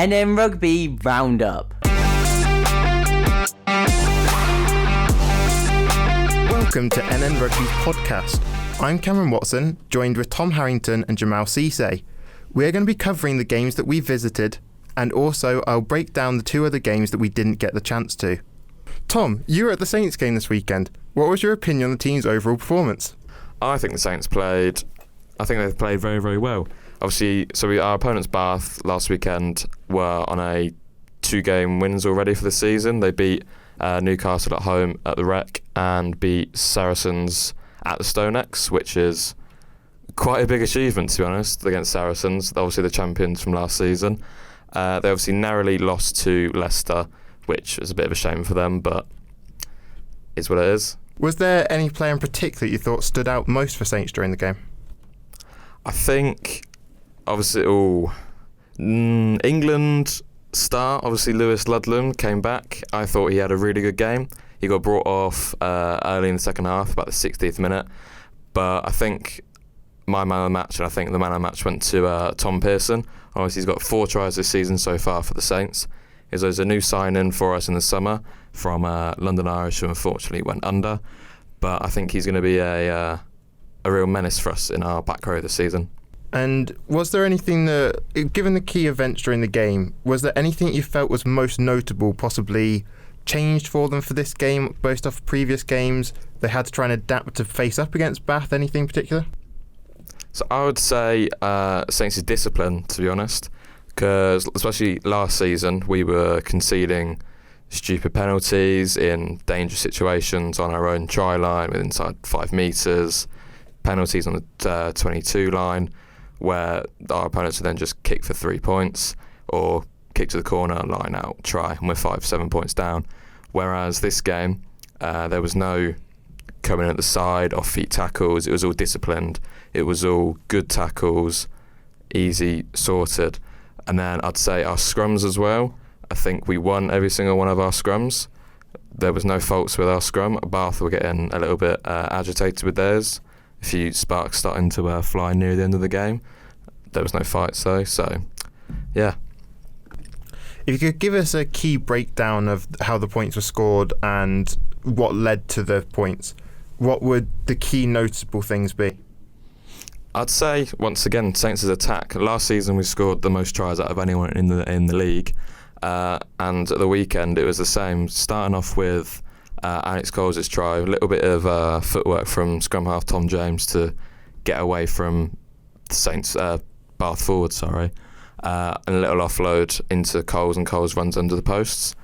NNRugby Roundup. Welcome to NNRugby's podcast. I'm Cameron Watson, joined with Tom Harrington and Jamal Cisse. We're going to be covering the games that we visited, and also I'll break down the two other games that we didn't get the chance to. Tom, you were at the Saints game this weekend. What was your opinion on the team's overall performance? I think the Saints played very, very well. Obviously, our opponents, Bath, last weekend were on a 2-game wins already for the season. They beat Newcastle at home at the Rec and beat Saracens at the Stonex, which is quite a big achievement, to be honest, against Saracens, obviously the champions from last season. They obviously narrowly lost to Leicester, which is a bit of a shame for them, but it's what it is. Was there any player in particular you thought stood out most for Saints during the game? I think, obviously, England star, obviously Lewis Ludlam came back. I thought he had a really good game. He got brought off early in the second half, about the 60th minute. But I think my man of the match, and I think the man of the match went to Tom Pearson. Obviously, he's got 4 tries this season so far for the Saints. He's a new sign-in for us in the summer from London Irish, who unfortunately went under. But I think he's going to be a real menace for us in our back row this season. And was there anything that, given the key events during the game, was there anything you felt was most notable, possibly changed for them for this game, based off previous games? They had to try and adapt to face up against Bath. Anything in particular? So I would say Saints' discipline, to be honest, because especially last season we were conceding stupid penalties in dangerous situations on our own try line with inside 5 metres, penalties on the 22 line where our opponents would then just kick for 3 points or kick to the corner, line out, try, and we're 5-7 points down. Whereas this game, there was no coming at the side, off-feet tackles. It was all disciplined. It was all good tackles, easy, sorted. And then I'd say our scrums as well. I think we won every single one of our scrums. There was no faults with our scrum. Bath were getting a little bit agitated with theirs. A few sparks starting to fly near the end of the game. There was no fights though, so yeah. If you could give us a key breakdown of how the points were scored and what led to the points, what would the key noticeable things be? I'd say, once again, Saints' attack. Last season we scored the most tries out of anyone in the league, and at the weekend it was the same. Starting off with Alex Coles' try, a little bit of footwork from scrum half Tom James to get away from the Saints Bath forward, and a little offload into Coles, and Coles runs under the posts.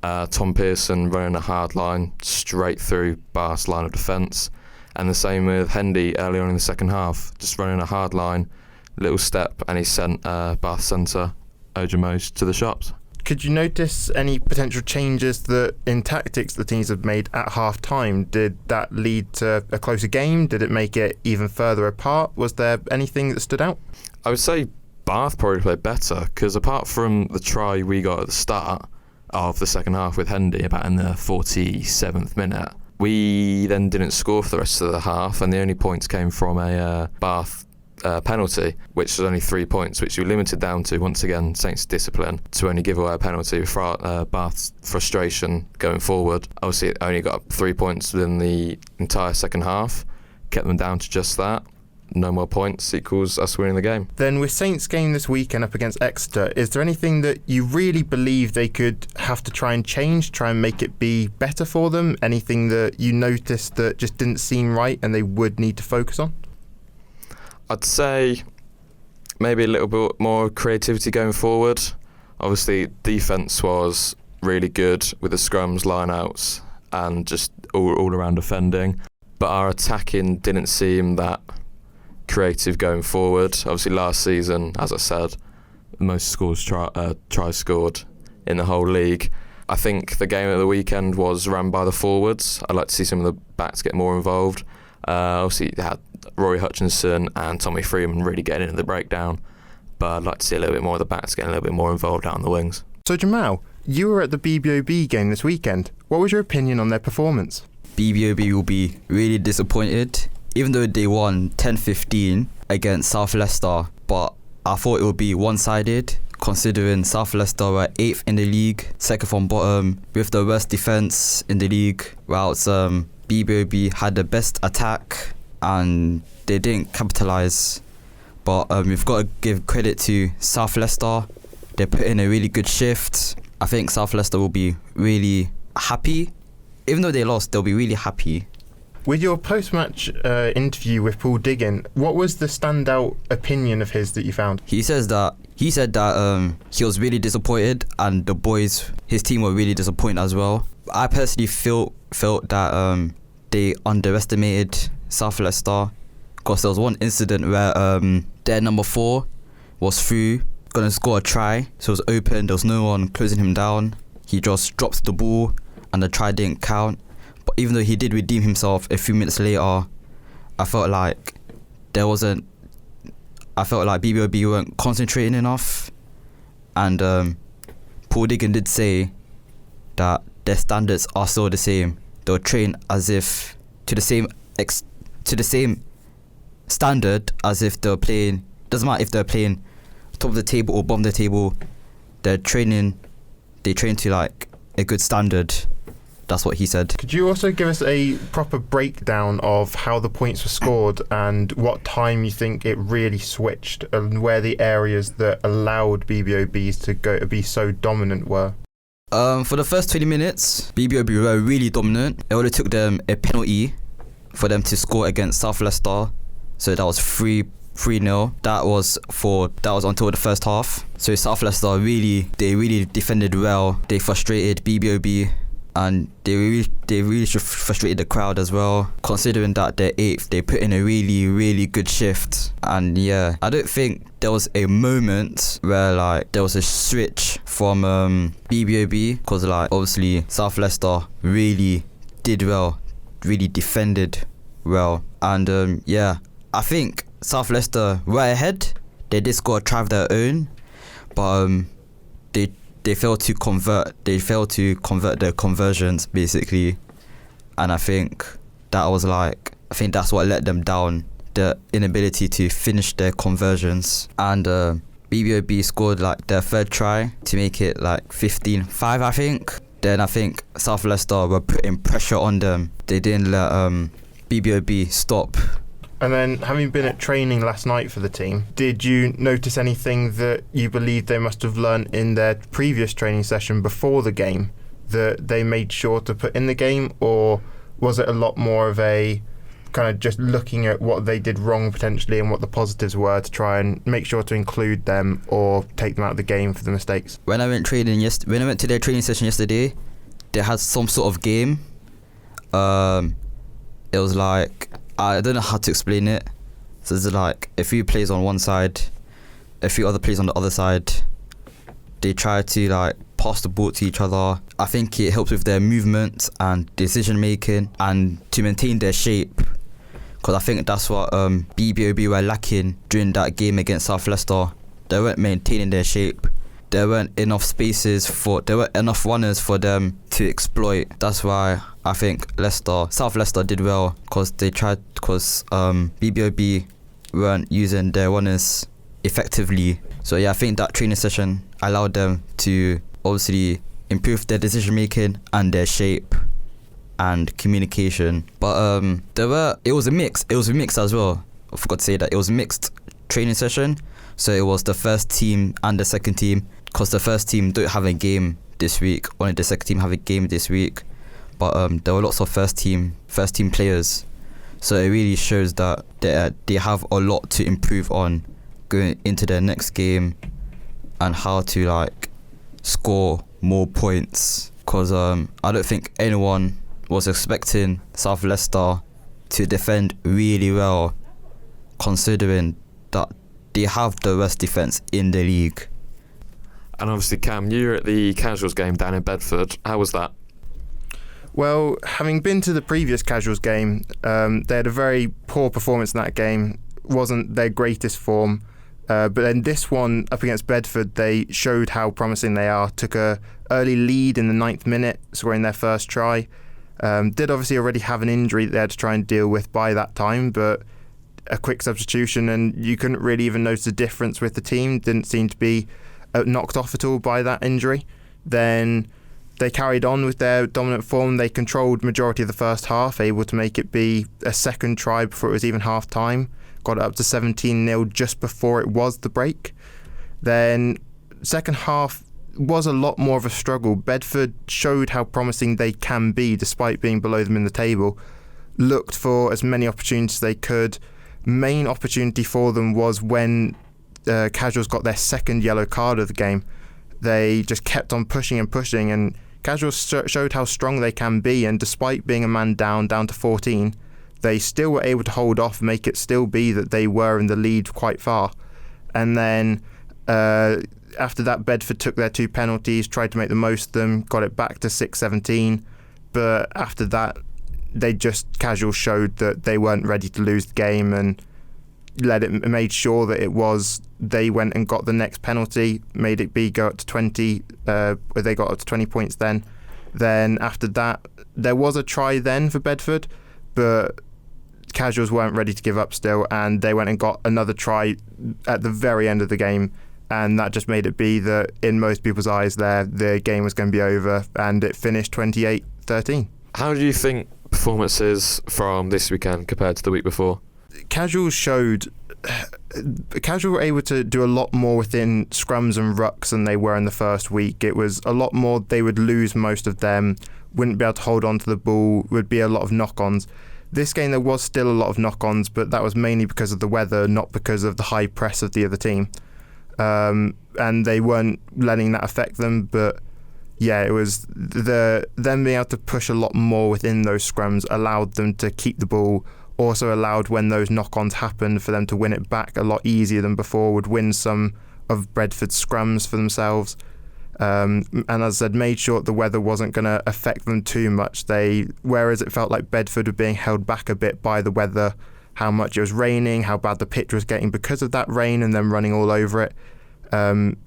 Tom Pearson running a hard line straight through Bath's line of defence, and the same with Hendy early on in the second half, just running a hard line, little step, and he sent Bath centre Ojamos to the shops. Could you notice any potential changes that in tactics the teams have made at half time? Did that lead to a closer game? Did it make it even further apart? Was there anything that stood out? I would say Bath probably played better, because apart from the try we got at the start of the second half with Hendy about in the 47th minute, we then didn't score for the rest of the half, and the only points came from a Bath penalty, which was only 3 points, which we limited down to, once again, Saints' discipline, to only give away a penalty for Bath's frustration going forward. Obviously, it only got 3 points within the entire second half, kept them down to just that. No more points equals us winning the game. Then with Saints' game this weekend up against Exeter, is there anything that you really believe they could have to try and change, try and make it be better for them? Anything that you noticed that just didn't seem right and they would need to focus on? I'd say maybe a little bit more creativity going forward. Obviously, defence was really good with the scrums, line-outs, and just all around defending. But our attacking didn't seem that creative going forward. Obviously, last season, as I said, the most tries scored in the whole league. I think the game of the weekend was run by the forwards. I'd like to see some of the backs get more involved. Obviously, they had Rory Hutchinson and Tommy Freeman really getting into the breakdown, but I'd like to see a little bit more of the backs getting a little bit more involved out on the wings. So Jamal, you were at the BBOB game this weekend. What was your opinion on their performance? BBOB will be really disappointed, even though they won 10-15 against South Leicester, but I thought it would be one-sided considering South Leicester were 8th in the league, second from bottom, with the worst defence in the league, whilst BBOB had the best attack and they didn't capitalise. But we've got to give credit to South Leicester. They put in a really good shift. I think South Leicester will be really happy. Even though they lost, they'll be really happy. With your post-match interview with Paul Diggin, what was the standout opinion of his that you found? He said that he was really disappointed, and the boys, his team, were really disappointed as well. I personally felt that they underestimated South Leicester, because there was one incident where their number 4 was through, gonna score a try, so it was open, there was no one closing him down. He just dropped the ball and the try didn't count. But even though he did redeem himself a few minutes later, I felt like BBOB weren't concentrating enough. And Paul Diggin did say that their standards are still the same. They'll train as if to the same standard as if they're playing. Doesn't matter if they're playing top of the table or bottom of the table. They train to like a good standard. That's what he said. Could you also give us a proper breakdown of how the points were scored and what time you think it really switched, and where the areas that allowed BBOBs to be so dominant were? For the first 20 minutes, BBOB were really dominant. It only took them a penalty for them to score against South Leicester. So that was 3-0. That was until the first half. So South Leicester really defended well. They frustrated BBOB, and they really frustrated the crowd as well. Considering that they're 8th, they put in a really good shift. And yeah, I don't think there was a moment where like there was a switch from BBOB, because like obviously South Leicester really did well, really defended well. And yeah, I think South Leicester were ahead. They did score a try of their own, but they failed to convert. They failed to convert their conversions basically, and I think that's what let them down. The inability to finish their conversions. And BBOB scored like their third try to make it like 15-5, I think. Then I think South Leicester were putting pressure on them. They didn't let BBOB stop. And then, having been at training last night for the team, did you notice anything that you believe they must have learned in their previous training session before the game that they made sure to put in the game? Or was it a lot more of a kind of just looking at what they did wrong potentially and what the positives were to try and make sure to include them or take them out of the game for the mistakes? When I went to their training session yesterday, they had some sort of game. It was like, I don't know how to explain it. So there's like a few players on one side, a few other players on the other side. They try to like pass the ball to each other. I think it helps with their movement and decision making and to maintain their shape. Because I think that's what BBOB were lacking during that game against South Leicester. They weren't maintaining their shape. There weren't enough runners for them to exploit. That's why I think South Leicester did well, because BBOB weren't using their runners effectively. So yeah, I think that training session allowed them to obviously improve their decision making and their shape and communication. But it was a mix as well. I forgot to say that it was a mixed training session. So it was the first team and the second team, because the first team don't have a game this week. Only the second team have a game this week. But there were lots of first team players. So it really shows that they have a lot to improve on going into their next game, and how to like score more points. Because I don't think anyone was expecting South Leicester to defend really well, considering that they have the worst defence in the league. And obviously, Cam, you were at the Casuals game down in Bedford. How was that? Well, having been to the previous Casuals game, they had a very poor performance in that game. Wasn't their greatest form. But then this one up against Bedford, they showed how promising they are. Took a early lead in the 9th minute, scoring their first try. Did obviously already have an injury that they had to try and deal with by that time, but a quick substitution and you couldn't really even notice a difference with the team. Didn't seem to be knocked off at all by that injury. Then they carried on with their dominant form. They controlled majority of the first half, able to make it be a second try before it was even half time. Got it up to 17-0 just before it was the break. Then second half was a lot more of a struggle. Bedford showed how promising they can be despite being below them in the table. Looked for as many opportunities as they could. Main opportunity for them was when Casuals got their second yellow card of the game. They just kept on pushing, and Casuals showed how strong they can be, and despite being a man down to 14, they still were able to hold off, make it still be that they were in the lead quite far. And then after that, Bedford took their 2 penalties, tried to make the most of them, got it back to 6-17, but after that, Casuals showed that they weren't ready to lose the game and made sure that it was they went and got the next penalty, made it be go up to 20. They got up to 20 points then. Then after that, there was a try then for Bedford, but Casuals weren't ready to give up still, and they went and got another try at the very end of the game, and that just made it be that in most people's eyes there, the game was going to be over, and it finished 28-13. How do you think performances from this weekend compared to the week before? Casuals were able to do a lot more within scrums and rucks than they were in the first week. It was a lot more, they would lose most of them, wouldn't be able to hold on to the ball, would be a lot of knock-ons. This game there was still a lot of knock-ons, but that was mainly because of the weather, not because of the high press of the other team. And they weren't letting that affect them, but yeah, it was them being able to push a lot more within those scrums allowed them to keep the ball, also allowed when those knock-ons happened for them to win it back a lot easier than before, would win some of Bedford's scrums for themselves. And as I said, made sure the weather wasn't going to affect them too much. Whereas it felt like Bedford were being held back a bit by the weather, how much it was raining, how bad the pitch was getting because of that rain and them running all over it.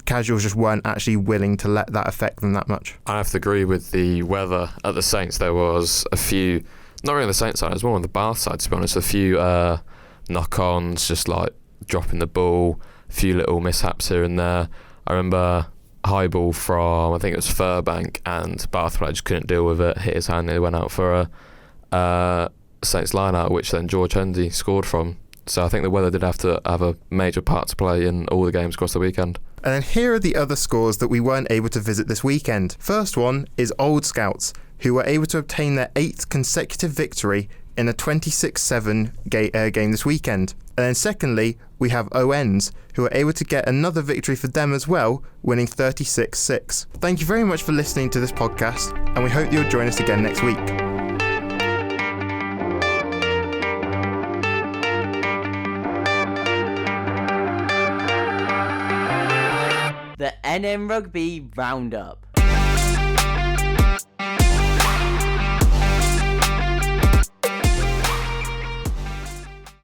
Casuals just weren't actually willing to let that affect them that much. I have to agree with the weather at the Saints. There was a few, not really on the Saints side, it was more on the Bath side to be honest, a few knock-ons, just like dropping the ball, a few little mishaps here and there. I remember high ball from, I think it was Furbank, and Bath just couldn't deal with it, hit his hand, they went out for a Saints line-out, which then George Hendy scored from. So I think the weather did have to have a major part to play in all the games across the weekend. And then here are the other scores that we weren't able to visit this weekend. First one is Old Scouts, who were able to obtain their 8th consecutive victory in a 26-7 game this weekend. And then secondly, we have ONs, who were able to get another victory for them as well, winning 36-6. Thank you very much for listening to this podcast, and we hope you'll join us again next week. The NNRugby Roundup.